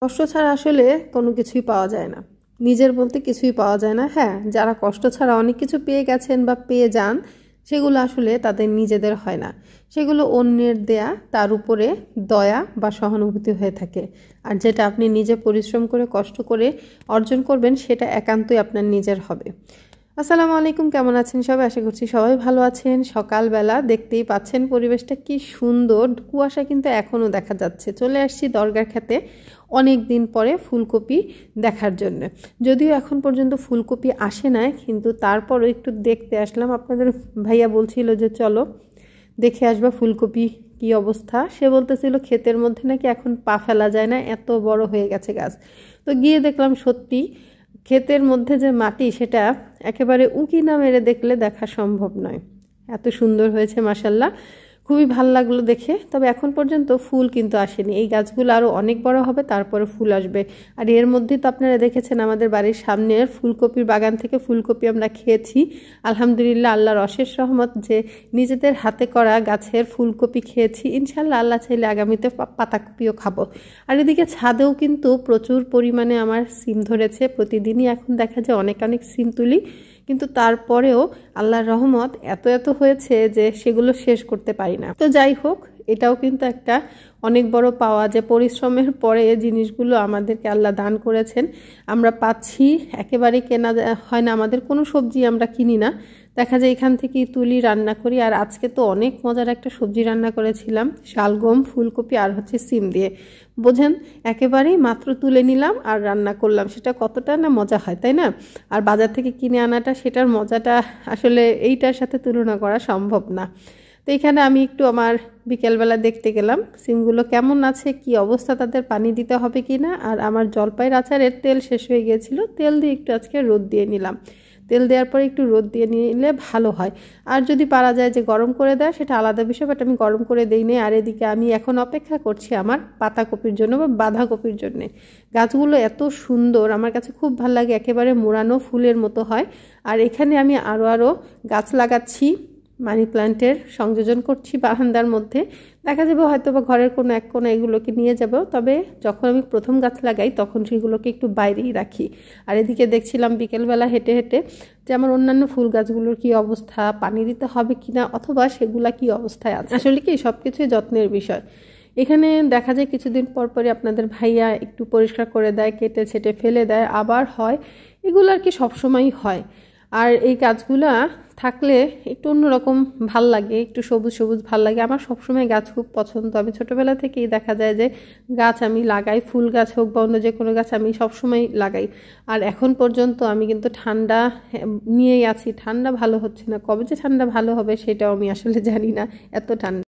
কষ্ট ছাড়া আসলে কোনো কিছুই পাওয়া যায় না, নিজের বলতে কিছুই পাওয়া যায় না। হ্যাঁ, যারা কষ্ট ছাড়া অনেক কিছু পেয়ে গেছেন বা পেয়ে যান, সেগুলো আসলে তাদের নিজেদের হয় না, সেগুলো অন্যের দেয়া, তার উপরে দয়া বা সহানুভূতি হয়ে থাকে। আর যেটা আপনি নিজে পরিশ্রম করে কষ্ট করে অর্জন করবেন, সেটা একান্তই আপনার নিজের হবে। আসসালামু আলাইকুম, কেমন আছেন সবাই? আশা করছি সবাই ভালো আছেন। সকালবেলা দেখতেই পাচ্ছেন পরিবেশটা কি সুন্দর, কুয়াশা কিন্তু এখনও দেখা যাচ্ছে। চলে আসছি দরগার খেতে অনেক দিন পরে ফুলকপি দেখার জন্য। যদিও এখন পর্যন্ত ফুলকপি আসে না, কিন্তু তারপরও একটু দেখতে আসলাম। আপনাদের ভাইয়া বলছিল যে চলো দেখে আসবা ফুলকপি কি অবস্থা। সে বলতেছিল ক্ষেতের মধ্যে নাকি এখন পা ফেলা যায় না, এত বড় হয়ে গেছে গাছ। তো গিয়ে দেখলাম সত্যি ক্ষেতের মধ্যে যে মাটি, সেটা একেবারে উঁকি না মেরে দেখলে দেখা সম্ভব নয়। এত সুন্দর হয়েছে মাশাল্লাহ, খুবই ভালো লাগলো দেখে। তবে এখন পর্যন্ত ফুল কিন্তু আসেনি। এই গাছগুলো আরও অনেক বড় হবে, তারপরে ফুল আসবে। আর এর মধ্যেই তো আপনারা দেখেছেন আমাদের বাড়ির সামনের ফুলকপির বাগান থেকে ফুলকপি আমরা খেয়েছি। আলহামদুলিল্লাহ, আল্লাহর অশেষ রহমত যে নিজেদের হাতে করা গাছের ফুলকপি খেয়েছি। ইনশাল্লাহ আল্লাহ চাইলে আগামীতে পাতাকপিও খাবো। আর এদিকে ছাদেও কিন্তু প্রচুর পরিমাণে আমার সিম ধরেছে। প্রতিদিনই এখন দেখা যায় অনেক অনেক সিম তুলি, কিন্তু তারপরেও আল্লাহর রহমত এত এত হয়েছে যে সেগুলো শেষ করতে পারি না। তো যাই হোক, এটাও কিন্তু একটা অনেক বড় পাওয়া যে পরিশ্রমের পরে জিনিসগুলো আমাদেরকে আল্লাহ দান করেছেন, আমরা পাচ্ছি। একেবারেই কেনা হয় না, আমাদের কোনো সবজি আমরা কিনি না, দেখা যায় এখান থেকেই তুলি, রান্না করি। আর আজকে তো অনেক মজার একটা সবজি রান্না করেছিলাম, শালগম, ফুলকপি আর সিম দিয়ে। বোঝেন, একেবারেই মাত্র তুলে নিলাম আর রান্না করলাম, সেটা কতটা না মজা হয়, তাই না? আর বাজার থেকে কিনে আনাটা, সেটার মজাটা আসলে এইটার সাথে তুলনা করা সম্ভব না। তো এখানে আমি একটু আমার বিকেলবেলা দেখতে গেলাম সিমগুলো কেমন আছে, কি অবস্থা, তাদের পানি দিতে হবে কি না। আর আমার জলপাইয়ের আচারের তেল শেষ হয়ে গিয়েছিল, তেল দিয়ে একটু আজকে রোদ দিয়ে নিলাম। তেল দেওয়ার পরে একটু রোদ দিয়ে নিলে ভালো হয়। আর যদি পারা যায় যে গরম করে দেয়, সেটা আলাদা বিষয়, বাট আমি গরম করে দিইনি। আর এদিকে আমি এখন অপেক্ষা করছি আমার পাতাকপির জন্য বা বাঁধাকপির জন্য। গাছগুলো এত সুন্দর, আমার কাছে খুব ভালো লাগে, একেবারে মোড়ানো ফুলের মতো হয়। আর এখানে আমি আরও গাছ লাগাচ্ছি, মানি প্ল্যান্টের সংযোজন করছি বারান্দার মধ্যে। দেখা যাবে হয়তো বা ঘরের কোনো এক কোণে এগুলোকে নিয়ে যাব, তবে যখন আমি প্রথম গাছ লাগাই তখন সেগুলোকে একটু বাইরেই রাখি। আর এদিকে দেখছিলাম বিকেলবেলা হেঁটে হেঁটে যে আমার অন্যান্য ফুল গাছগুলোর কি অবস্থা, পানি দিতে হবে কিনা, অথবা সেগুলা কি অবস্থায় আছে। আসলে কি সব কিছুই যত্নের বিষয়। এখানে দেখা যায় কিছুদিন পর পরই আপনাদের ভাইয়া একটু পরিষ্কার করে দেয়, কেটে ছেটে ফেলে দেয়, আবার হয়। এগুলো আর কি সবসময়ই হয়। আর এই গাছগুলা থাকলে একটু অন্যরকম ভাল লাগে, একটু সবুজ সবুজ ভাল লাগে। আমার সবসময় গাছ খুব পছন্দ, আমি ছোটোবেলা থেকেই দেখা যায় যে গাছ আমি লাগাই, ফুল গাছ হোক বা অন্য যে কোনো গাছ আমি সবসময় লাগাই। আর এখন পর্যন্ত আমি কিন্তু ঠান্ডা নিয়েই আছি, ঠান্ডা ভালো হচ্ছে না। কবে যে ঠান্ডা ভালো হবে সেটাও আমি আসলে জানি না, এত ঠান্ডা।